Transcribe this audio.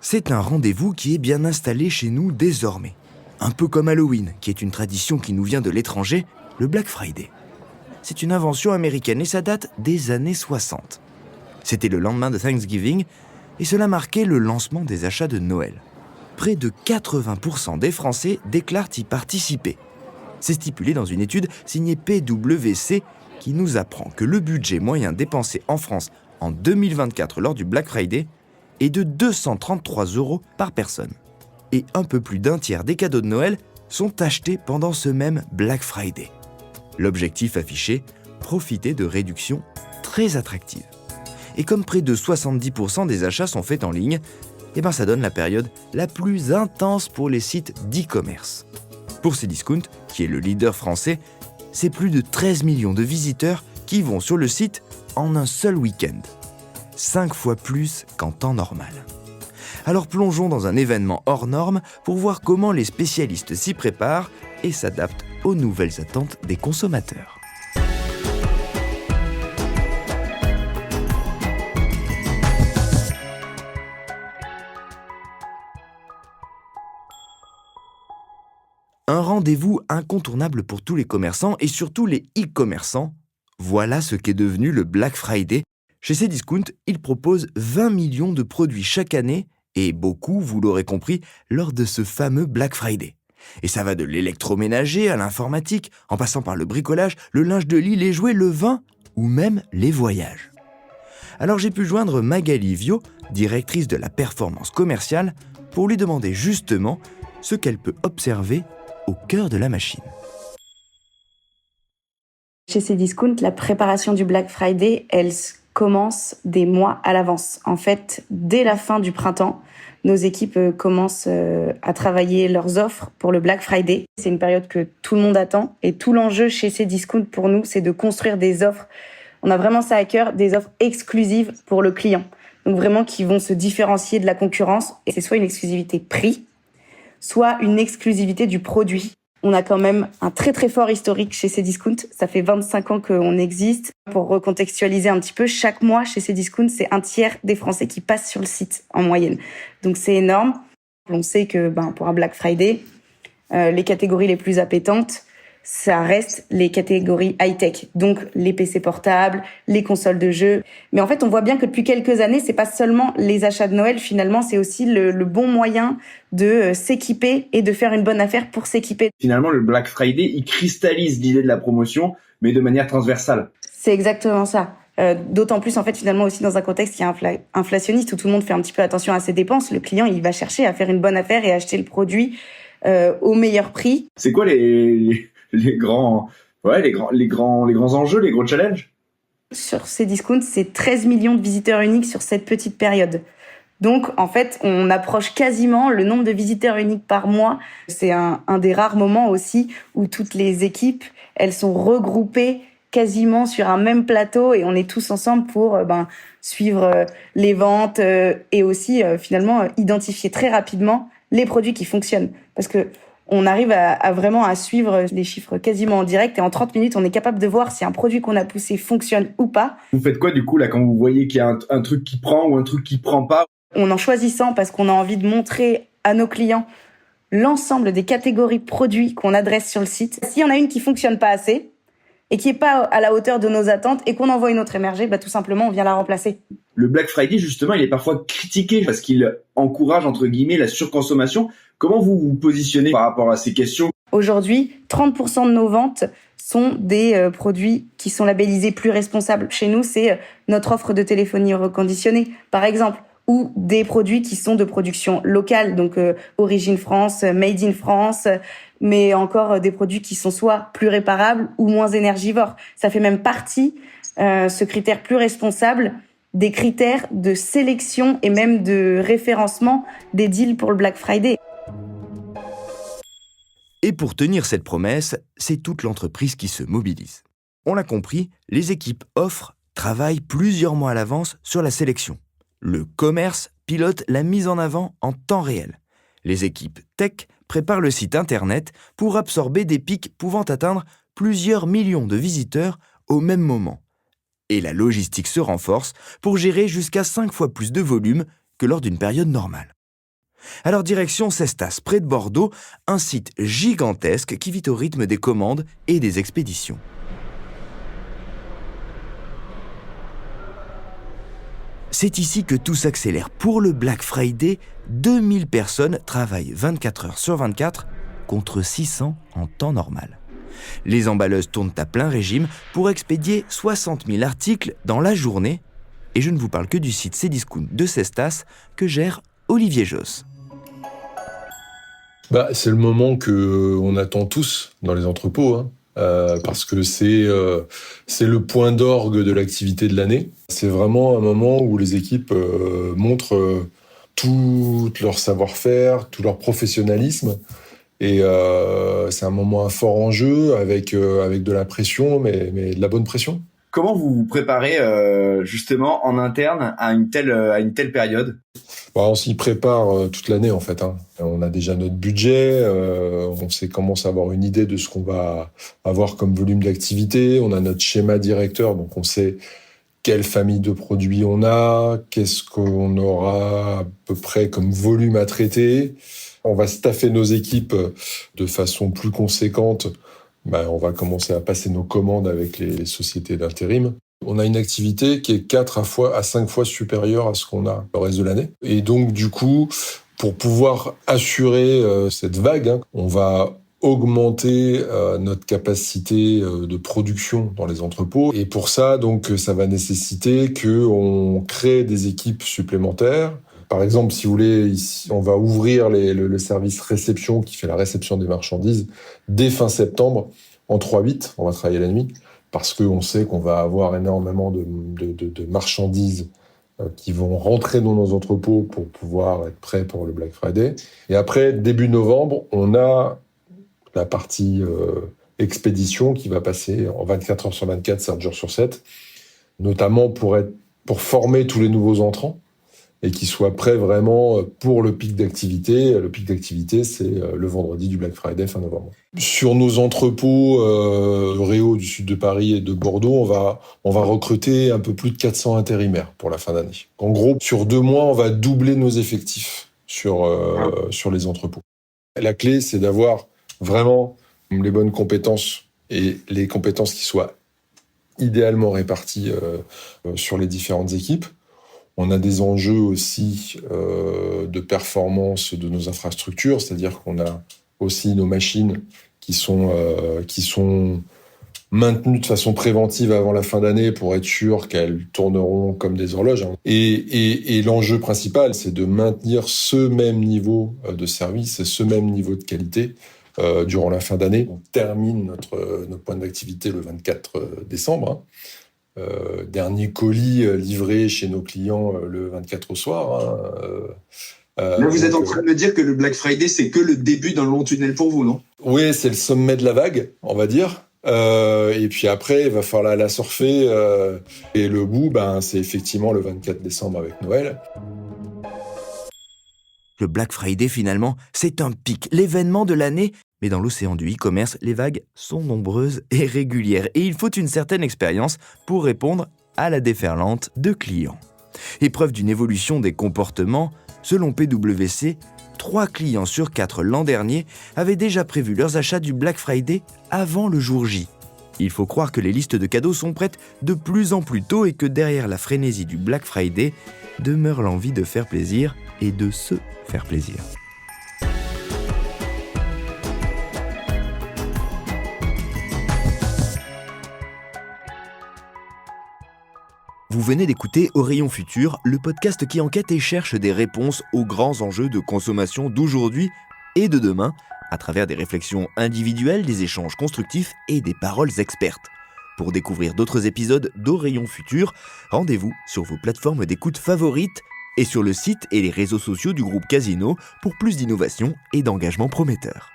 C'est un rendez-vous qui est bien installé chez nous désormais. Un peu comme Halloween, qui est une tradition qui nous vient de l'étranger, le Black Friday. C'est une invention américaine et ça date des années 60. C'était le lendemain de Thanksgiving et cela marquait le lancement des achats de Noël. Près de 80% des Français déclarent y participer. C'est stipulé dans une étude signée PwC qui nous apprend que le budget moyen dépensé en France en 2024 lors du Black Friday est de 233 € par personne. Et un peu plus d'un tiers des cadeaux de Noël sont achetés pendant ce même Black Friday. L'objectif affiché, profiter de réductions très attractives. Et comme près de 70% des achats sont faits en ligne, ça donne la période la plus intense pour les sites d'e-commerce. Pour Cdiscount, qui est le leader français, c'est plus de 13 millions de visiteurs qui vont sur le site en un seul week-end. 5 fois plus qu'en temps normal. Alors plongeons dans un événement hors norme pour voir comment les spécialistes s'y préparent et s'adaptent aux nouvelles attentes des consommateurs. Un rendez-vous incontournable pour tous les commerçants et surtout les e-commerçants. Voilà ce qu'est devenu le Black Friday. Chez Cdiscount, il propose 20 millions de produits chaque année et beaucoup, vous l'aurez compris, lors de ce fameux Black Friday. Et ça va de l'électroménager à l'informatique, en passant par le bricolage, le linge de lit, les jouets, le vin ou même les voyages. Alors j'ai pu joindre Magali Viau, directrice de la performance commerciale, pour lui demander justement ce qu'elle peut observer au cœur de la machine. Chez Cdiscount, la préparation du Black Friday, elle commence des mois à l'avance. En fait, dès la fin du printemps, nos équipes commencent à travailler leurs offres pour le Black Friday. C'est une période que tout le monde attend et tout l'enjeu chez Cdiscount pour nous, c'est de construire des offres. On a vraiment ça à cœur, des offres exclusives pour le client. Donc vraiment qui vont se différencier de la concurrence. Et c'est soit une exclusivité prix, soit une exclusivité du produit. On a quand même un très très fort historique chez Cdiscount. Ça fait 25 ans qu'on existe. Pour recontextualiser un petit peu, chaque mois chez Cdiscount, c'est un tiers des Français qui passent sur le site en moyenne. Donc c'est énorme. On sait que pour un Black Friday, les catégories les plus appétantes, ça reste les catégories high-tech. Donc les PC portables, les consoles de jeux. Mais en fait, on voit bien que depuis quelques années, c'est pas seulement les achats de Noël, finalement, c'est aussi le bon moyen de s'équiper et de faire une bonne affaire pour s'équiper. Finalement, le Black Friday, il cristallise l'idée de la promotion, mais de manière transversale. C'est exactement ça. D'autant plus, en fait, finalement, aussi dans un contexte qui est inflationniste, où tout le monde fait un petit peu attention à ses dépenses, le client, il va chercher à faire une bonne affaire et acheter le produit au meilleur prix. C'est quoi les grands enjeux, les gros challenges? Sur Cdiscount, c'est 13 millions de visiteurs uniques sur cette petite période. Donc, en fait, on approche quasiment le nombre de visiteurs uniques par mois. C'est un des rares moments aussi où toutes les équipes, elles sont regroupées quasiment sur un même plateau et on est tous ensemble pour suivre les ventes et aussi finalement identifier très rapidement les produits qui fonctionnent. Parce que on arrive à vraiment à suivre les chiffres quasiment en direct et en 30 minutes, on est capable de voir si un produit qu'on a poussé fonctionne ou pas. Vous faites quoi du coup là quand vous voyez qu'il y a un truc qui prend ou un truc qui prend pas? En choisissant, parce qu'on a envie de montrer à nos clients l'ensemble des catégories de produits qu'on adresse sur le site. S'il y en a une qui fonctionne pas assez et qui est pas à la hauteur de nos attentes et qu'on en voit une autre émerger, tout simplement, on vient la remplacer. Le Black Friday, justement, il est parfois critiqué parce qu'il encourage, entre guillemets, la surconsommation. Comment vous vous positionnez par rapport à ces questions? Aujourd'hui, 30% de nos ventes sont des produits qui sont labellisés plus responsables. Chez nous, c'est notre offre de téléphonie reconditionnée, par exemple, ou des produits qui sont de production locale, donc origine France, made in France, mais encore des produits qui sont soit plus réparables ou moins énergivores. Ça fait même partie, ce critère plus responsable, des critères de sélection et même de référencement des deals pour le Black Friday. Et pour tenir cette promesse, c'est toute l'entreprise qui se mobilise. On l'a compris, les équipes offres travaillent plusieurs mois à l'avance sur la sélection. Le commerce pilote la mise en avant en temps réel. Les équipes tech préparent le site internet pour absorber des pics pouvant atteindre plusieurs millions de visiteurs au même moment. Et la logistique se renforce pour gérer jusqu'à 5 fois plus de volume que lors d'une période normale. Alors direction Cestas, près de Bordeaux, un site gigantesque qui vit au rythme des commandes et des expéditions. C'est ici que tout s'accélère. Pour le Black Friday, 2000 personnes travaillent 24 heures sur 24 contre 600 en temps normal. Les emballeuses tournent à plein régime pour expédier 60 000 articles dans la journée. Et je ne vous parle que du site Cdiscount de Cestas que gère Olivier Josse. C'est le moment qu'on attend tous dans les entrepôts, hein. Parce que c'est le point d'orgue de l'activité de l'année. C'est vraiment un moment où les équipes montrent tout leur savoir-faire, tout leur professionnalisme. Et c'est un moment à fort enjeu avec de la pression, mais de la bonne pression. Comment vous vous préparez justement en interne à une telle période ? On s'y prépare toute l'année en fait, hein. On a déjà notre budget, on commence à avoir une idée de ce qu'on va avoir comme volume d'activité, on a notre schéma directeur, donc on sait quelle famille de produits on a, qu'est-ce qu'on aura à peu près comme volume à traiter. On va staffer nos équipes de façon plus conséquente. On va commencer à passer nos commandes avec les sociétés d'intérim. On a une activité qui est 4 à 5 fois supérieure à ce qu'on a le reste de l'année. Et donc, du coup, pour pouvoir assurer cette vague, on va augmenter notre capacité de production dans les entrepôts. Et pour ça, donc, ça va nécessiter qu'on crée des équipes supplémentaires. Par exemple, si vous voulez, ici, on va ouvrir le service réception qui fait la réception des marchandises dès fin septembre en 3/8. On va travailler la nuit parce qu'on sait qu'on va avoir énormément de marchandises qui vont rentrer dans nos entrepôts pour pouvoir être prêts pour le Black Friday. Et après, début novembre, on a la partie expédition qui va passer en 24 heures sur 24, 7 jours sur 7, notamment pour former tous les nouveaux entrants et qui soient prêts vraiment pour le pic d'activité. Le pic d'activité, c'est le vendredi du Black Friday, fin novembre. Sur nos entrepôts Réau du sud de Paris et de Bordeaux, on va recruter un peu plus de 400 intérimaires pour la fin d'année. En gros, sur 2 mois, on va doubler nos effectifs sur les entrepôts. La clé, c'est d'avoir vraiment les bonnes compétences et les compétences qui soient idéalement réparties sur les différentes équipes. On a des enjeux aussi de performance de nos infrastructures, c'est-à-dire qu'on a aussi nos machines qui sont maintenues de façon préventive avant la fin d'année pour être sûr qu'elles tourneront comme des horloges. Et l'enjeu principal, c'est de maintenir ce même niveau de service et ce même niveau de qualité durant la fin d'année. On termine notre point d'activité le 24 décembre. Dernier colis livré chez nos clients le 24 au soir. Là, vous êtes en train de me dire que le Black Friday, c'est que le début d'un long tunnel pour vous, non ? Oui, c'est le sommet de la vague, on va dire. Et puis après, il va falloir la surfer. Et le bout, c'est effectivement le 24 décembre avec Noël. Le Black Friday, finalement, c'est un pic, l'événement de l'année. Mais dans l'océan du e-commerce, les vagues sont nombreuses et régulières. Et il faut une certaine expérience pour répondre à la déferlante de clients. Et preuve d'une évolution des comportements, selon PwC, 3 clients sur 4 l'an dernier avaient déjà prévu leurs achats du Black Friday avant le jour J. Il faut croire que les listes de cadeaux sont prêtes de plus en plus tôt et que derrière la frénésie du Black Friday demeure l'envie de faire plaisir et de se faire plaisir. Vous venez d'écouter Au Rayon Futur, le podcast qui enquête et cherche des réponses aux grands enjeux de consommation d'aujourd'hui et de demain, à travers des réflexions individuelles, des échanges constructifs et des paroles expertes. Pour découvrir d'autres épisodes d'Au Rayon Futur, rendez-vous sur vos plateformes d'écoute favorites et sur le site et les réseaux sociaux du groupe Casino pour plus d'innovation et d'engagement prometteur.